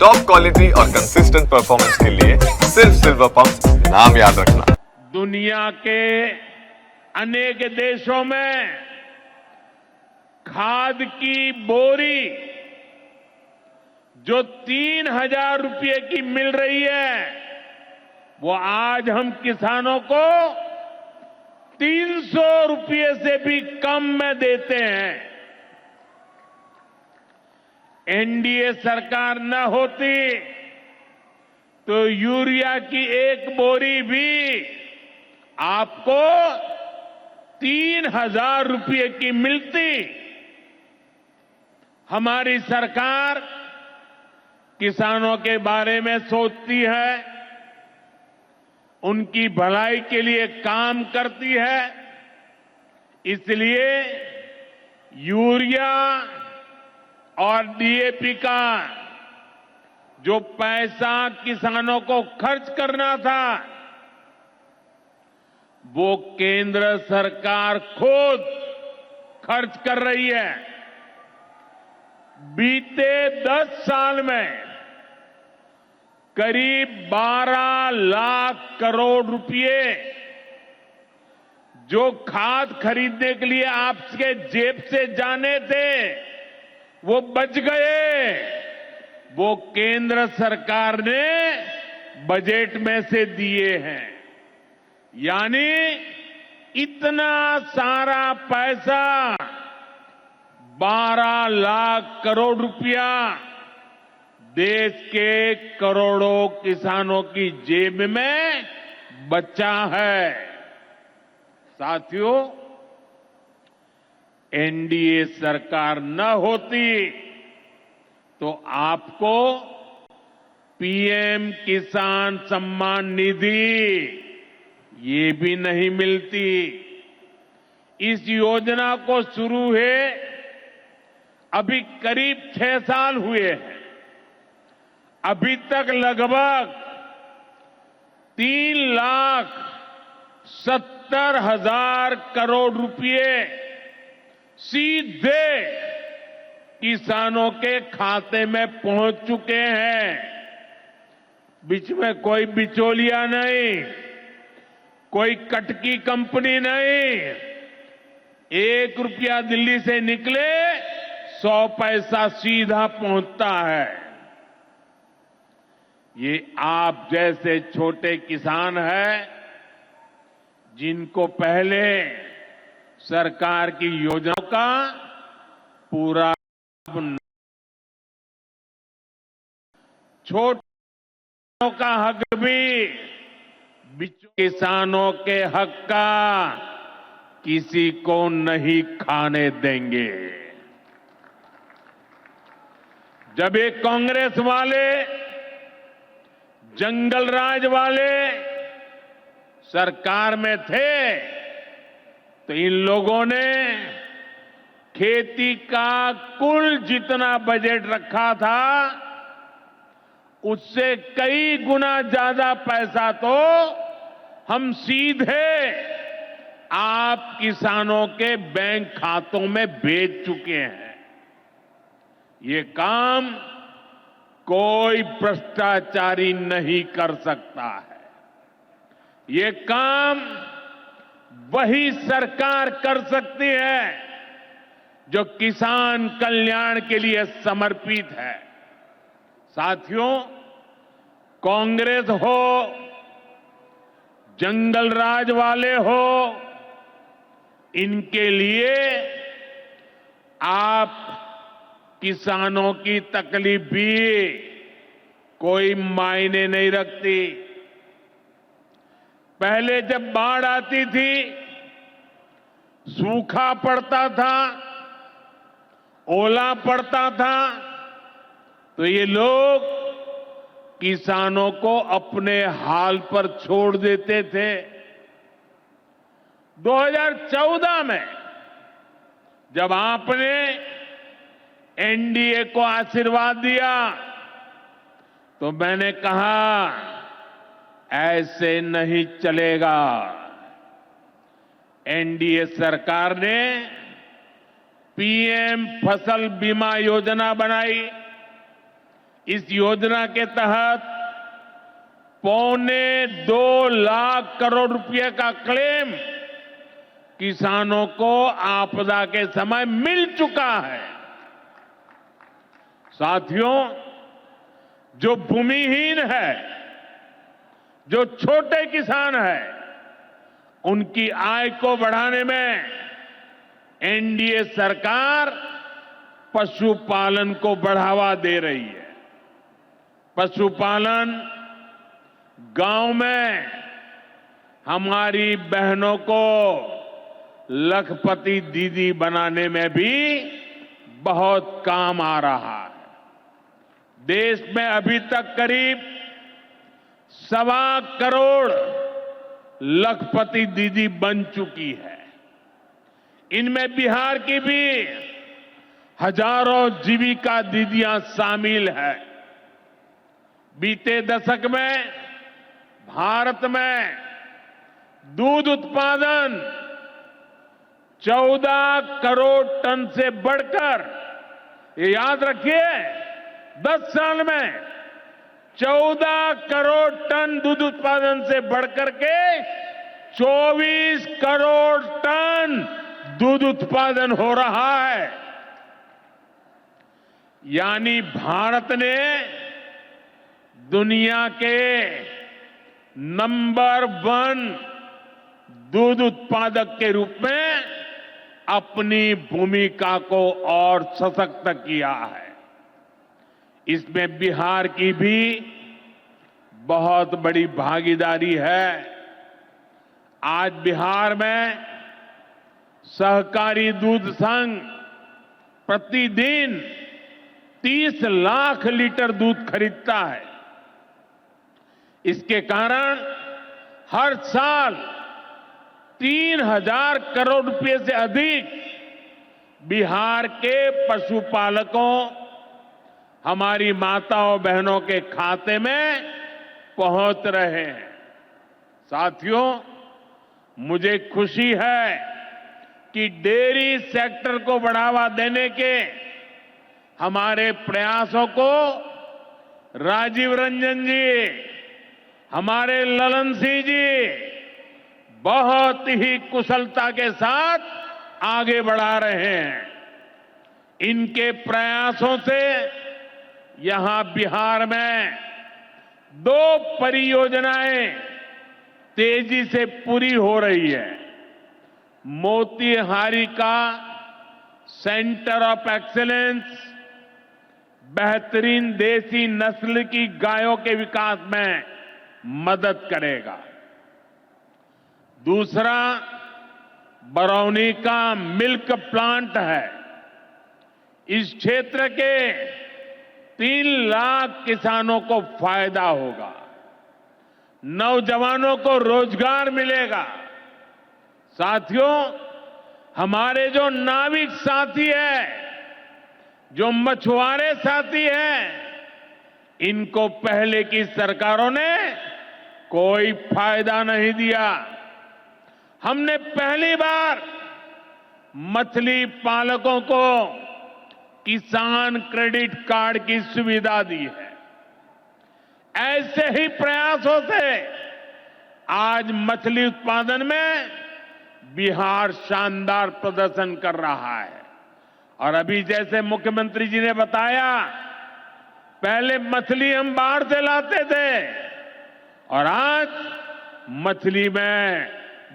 Top quality और consistent performance के लिए सिर्फ सिल्वर पंप नाम याद रखना। दुनिया के अनेक देशों में खाद की बोरी जो 3,000 रुपये की मिल रही है, वो आज हम किसानों को 300 रुपये से भी कम में देते हैं। एनडीए सरकार न होती तो यूरिया की एक बोरी भी आपको 3,000 रुपये की मिलती। हमारी सरकार किसानों के बारे में सोचती है, उनकी भलाई के लिए काम करती है। इसलिए यूरिया और डीएपी का जो पैसा किसानों को खर्च करना था, वो केंद्र सरकार खुद खर्च कर रही है। बीते 10 साल में करीब 12 लाख करोड़ रुपए जो खाद खरीदने के लिए आपके जेब से जाने थे, वो बच गए। वो केंद्र सरकार ने बजट में से दिए हैं। यानी इतना सारा पैसा, 12 लाख करोड़ रुपया देश के करोड़ों किसानों की जेब में बचा है। साथियों, एनडीए सरकार न होती तो आपको पीएम किसान सम्मान निधि ये भी नहीं मिलती। इस योजना को शुरू हुए अभी करीब 6 साल हुए हैं। अभी तक लगभग 3,70,000 करोड़ रुपए सीधे किसानों के खाते में पहुंच चुके हैं। बीच में कोई बिचौलिया नहीं, कोई कटकी कंपनी नहीं। 1 रुपया दिल्ली से निकले 100 पैसा सीधा पहुंचता है। ये आप जैसे छोटे किसान हैं, जिनको पहले सरकार की योजनाओं का पूरा छोटों का हक भी किसानों के हक का किसी को नहीं खाने देंगे। जब ये कांग्रेस वाले, जंगल राज वाले सरकार में थे, तो इन लोगों ने खेती का कुल जितना बजट रखा था, उससे कई गुना ज्यादा पैसा तो हम सीधे आप किसानों के बैंक खातों में भेज चुके हैं। ये काम कोई भ्रष्टाचारी नहीं कर सकता है। ये काम वही सरकार कर सकती है जो किसान कल्याण के लिए समर्पित है। साथियों, कांग्रेस हो, जंगल राज वाले हो, इनके लिए आप किसानों की तकलीफ भी कोई मायने नहीं रखती। पहले जब बाढ़ आती थी, सूखा पड़ता था, ओला पड़ता था, तो ये लोग किसानों को अपने हाल पर छोड़ देते थे। 2014 में जब आपने एनडीए को आशीर्वाद दिया, तो मैंने कहा ऐसे नहीं चलेगा। एनडीए सरकार ने पीएम फसल बीमा योजना बनाई, इस योजना के तहत 2.25 करोड़ रुपए का क्लेम किसानों को आपदा के समय मिल चुका है। साथियों, जो भूमिहीन है, जो छोटे किसान है, उनकी आय को बढ़ाने में एनडीए सरकार पशुपालन को बढ़ावा दे रही है। पशुपालन गांव में हमारी बहनों को लखपति दीदी बनाने में भी बहुत काम आ रहा है। देश में अभी तक करीब 1.25 करोड़ लखपति दीदी बन चुकी है। इनमें बिहार की भी हजारों जीविका दीदियां शामिल है। बीते दशक में भारत में दूध उत्पादन 14 करोड़ टन से बढ़कर, ये याद रखिए, 10 साल में 14 करोड़ टन दूध उत्पादन से बढ़कर के 24 करोड़ टन दूध उत्पादन हो रहा है। यानी भारत ने दुनिया के नंबर 1 दूध उत्पादक के रूप में अपनी भूमिका को और सशक्त किया है। इसमें बिहार की भी बहुत बड़ी भागीदारी है। आज बिहार में सहकारी दूध संघ प्रतिदिन 30 लाख लीटर दूध खरीदता है। इसके कारण हर साल 3,000 करोड़ रुपए से अधिक बिहार के पशुपालकों, हमारी माताओं बहनों के खाते में पहुंच रहे हैं। साथियों, मुझे खुशी है कि डेयरी सेक्टर को बढ़ावा देने के हमारे प्रयासों को राजीव रंजन जी, हमारे ललन सिंह जी बहुत ही कुशलता के साथ आगे बढ़ा रहे हैं। इनके प्रयासों से यहां बिहार में 2 परियोजनाएं तेजी से पूरी हो रही है। मोतीहारी का सेंटर ऑफ एक्सीलेंस बेहतरीन देसी नस्ल की गायों के विकास में मदद करेगा। दूसरा बरौनी का मिल्क प्लांट है। इस क्षेत्र के 3 लाख किसानों को फायदा होगा, नौजवानों को रोजगार मिलेगा। साथियों, हमारे जो नाविक साथी हैं, जो मछुआरे साथी हैं, इनको पहले की सरकारों ने कोई फायदा नहीं दिया। हमने पहली बार मछली पालकों को किसान क्रेडिट कार्ड की सुविधा दी है। ऐसे ही प्रयासों से आज मछली उत्पादन में बिहार शानदार प्रदर्शन कर रहा है। और अभी जैसे मुख्यमंत्री जी ने बताया, पहले मछली हम बाहर से लाते थे और आज मछली में